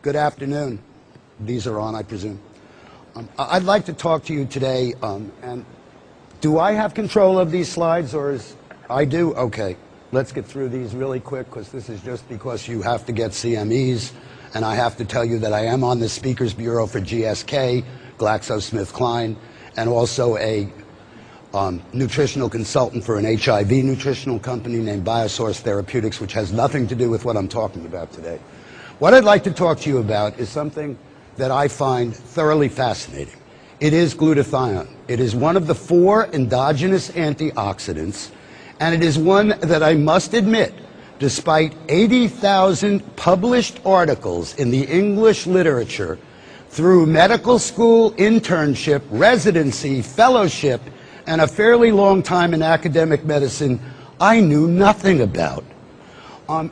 Good afternoon. These are on, I presume. I'd like to talk to you today, and do I have control of these slides, or is... I do? Okay. Let's get through these really quick, because this is just because you have to get CMEs, and I have to tell you that I am on the Speakers Bureau for GSK, GlaxoSmithKline, and also a nutritional consultant for an HIV nutritional company named Biosource Therapeutics, which has nothing to do with what I'm talking about today. What I'd like to talk to you about is something that I find thoroughly fascinating. It is glutathione. It is one of the 4 endogenous antioxidants, and it is one that I must admit, despite 80,000 published articles in the English literature, through medical school, internship, residency, fellowship, and a fairly long time in academic medicine, I knew nothing about.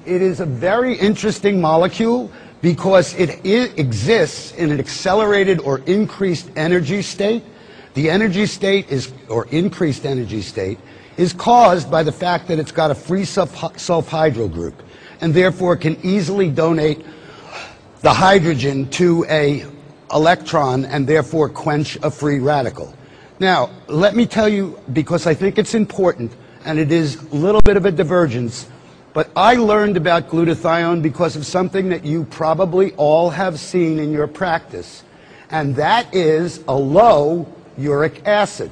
It is a very interesting molecule because it exists in an accelerated or increased energy state. The energy state is, or increased energy state, is caused by the fact that it's got a free sulfhydryl group, and therefore can easily donate the hydrogen to a electron and therefore quench a free radical. Now, let me tell you, because I think it's important, and it is a little bit of a divergence, but I learned about glutathione because of something that you probably all have seen in your practice, and that is a low uric acid.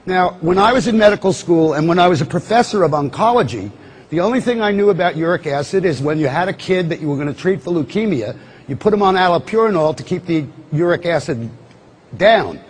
Now, when I was in medical school and when I was a professor of oncology, the only thing I knew about uric acid is when you had a kid that you were going to treat for leukemia, you put him on allopurinol to keep the uric acid down.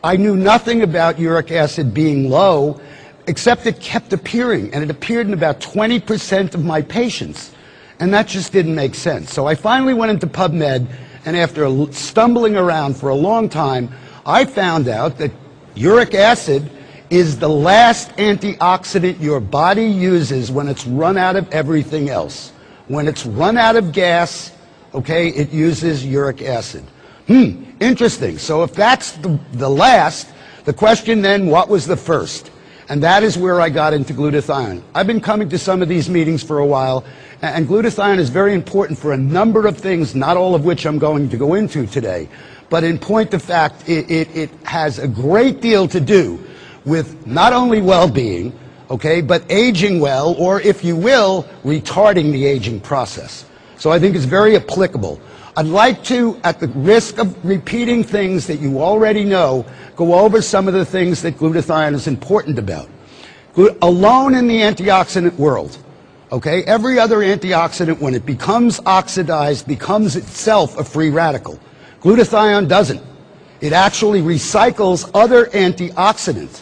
I knew nothing about uric acid being low, except it kept appearing, and it appeared in about 20% of my patients, and that just didn't make sense. So I finally went into PubMed, and after stumbling around for a long time, I found out that uric acid is the last antioxidant your body uses when it's run out of everything else. When it's run out of gas, okay, it uses uric acid. Interesting. So if that's the last, the question then, what was the first? And that is where I got into glutathione. I've been coming to some of these meetings for a while, and glutathione is very important for a number of things, not all of which I'm going to go into today. But in point of fact, it has a great deal to do with not only well-being, okay, but aging well, or if you will, retarding the aging process. So I think it's very applicable. I'd like to, at the risk of repeating things that you already know, go over some of the things that glutathione is important about. Alone in the antioxidant world, okay, every other antioxidant, when it becomes oxidized, becomes itself a free radical. Glutathione doesn't. It actually recycles other antioxidants.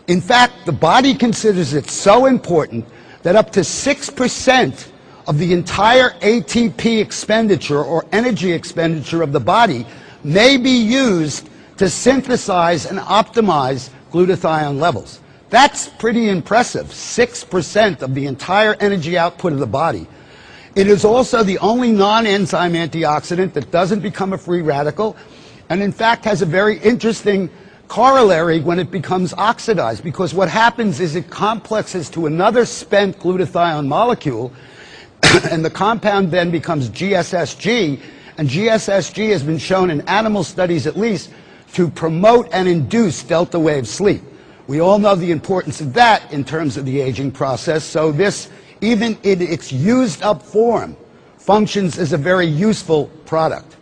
In fact, the body considers it so important that up to 6% of the entire ATP expenditure or energy expenditure of the body may be used to synthesize and optimize glutathione levels. That's pretty impressive, 6% of the entire energy output of the body. It is also the only non-enzyme antioxidant that doesn't become a free radical, and in fact has a very interesting corollary when it becomes oxidized, because what happens is it complexes to another spent glutathione molecule, and the compound then becomes GSSG, and GSSG has been shown in animal studies at least to promote and induce delta wave sleep. We all know the importance of that in terms of the aging process, so this, even in its used up form, functions as a very useful product.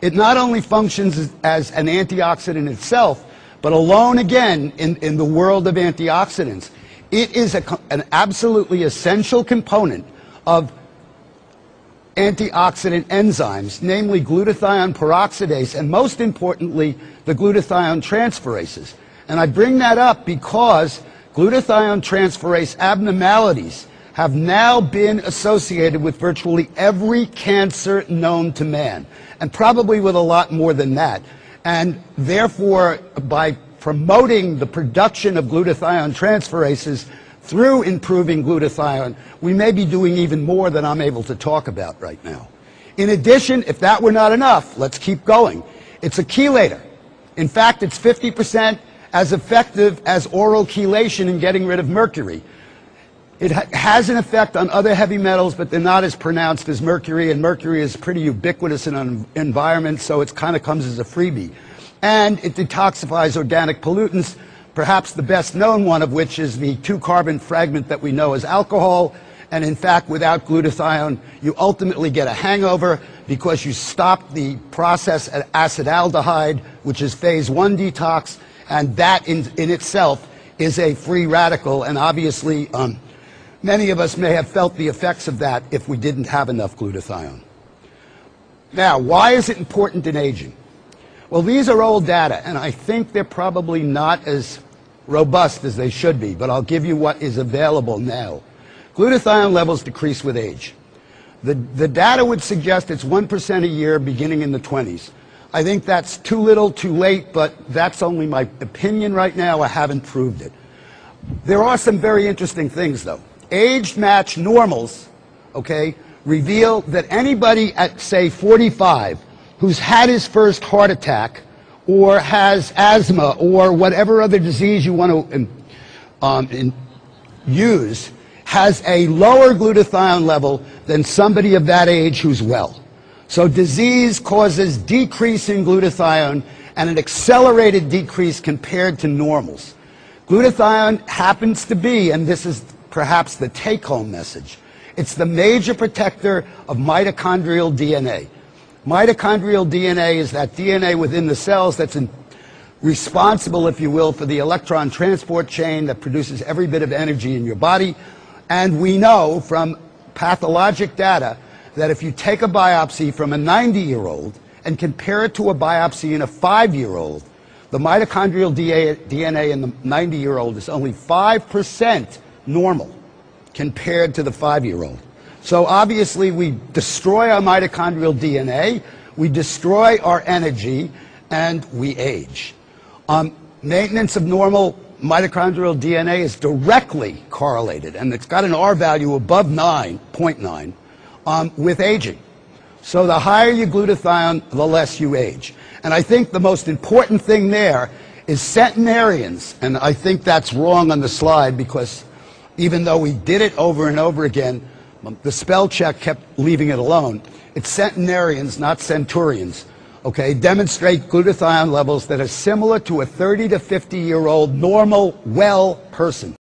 It not only functions as an antioxidant itself, but alone again in the world of antioxidants, it is an absolutely essential component of antioxidant enzymes, namely glutathione peroxidase, and most importantly, the glutathione transferases. And I bring that up because glutathione transferase abnormalities have now been associated with virtually every cancer known to man, and probably with a lot more than that. And therefore, by promoting the production of glutathione transferases through improving glutathione, we may be doing even more than I'm able to talk about right now. In addition, if that were not enough, let's keep going. It's a chelator. In fact, it's 50% as effective as oral chelation in getting rid of mercury. It has an effect on other heavy metals, but they're not as pronounced as mercury, and mercury is pretty ubiquitous in an environment, so it kind of comes as a freebie. And it detoxifies organic pollutants, perhaps the best known one of which is the 2-carbon fragment that we know as alcohol. And in fact, without glutathione, you ultimately get a hangover because you stop the process at acetaldehyde, which is phase 1 detox, and that in itself is a free radical, and obviously many of us may have felt the effects of that if we didn't have enough glutathione. Now, why is it important in aging? Well, these are old data, and I think they're probably not as robust as they should be, but I'll give you what is available now. Glutathione levels decrease with age. The data would suggest it's 1% a year beginning in the 20s. I think that's too little, too late, but that's only my opinion right now. I haven't proved it. There are some very interesting things, though. Age-matched normals, okay, reveal that anybody at, say, 45 who's had his first heart attack or has asthma or whatever other disease you want to use has a lower glutathione level than somebody of that age who's well. So disease causes decrease in glutathione and an accelerated decrease compared to normals. Glutathione happens to be, and this is perhaps the take-home message, it's the major protector of mitochondrial DNA. Mitochondrial DNA is that DNA within the cells that's responsible, if you will, for the electron transport chain that produces every bit of energy in your body. And we know from pathologic data that if you take a biopsy from a 90-year-old and compare it to a biopsy in a 5-year-old, the mitochondrial DNA in the 90-year-old is only 5% normal compared to the 5-year-old. So obviously we destroy our mitochondrial DNA, we destroy our energy, and we age. Maintenance of normal mitochondrial DNA is directly correlated, and it's got an R value above 9.9 with aging. So the higher your glutathione, the less you age. And I think the most important thing there is centenarians, and I think that's wrong on the slide because even though we did it over and over again, the spell check kept leaving it alone. It's centenarians, not centurions. Okay, demonstrate glutathione levels that are similar to a 30 to 50-year-old normal, well person.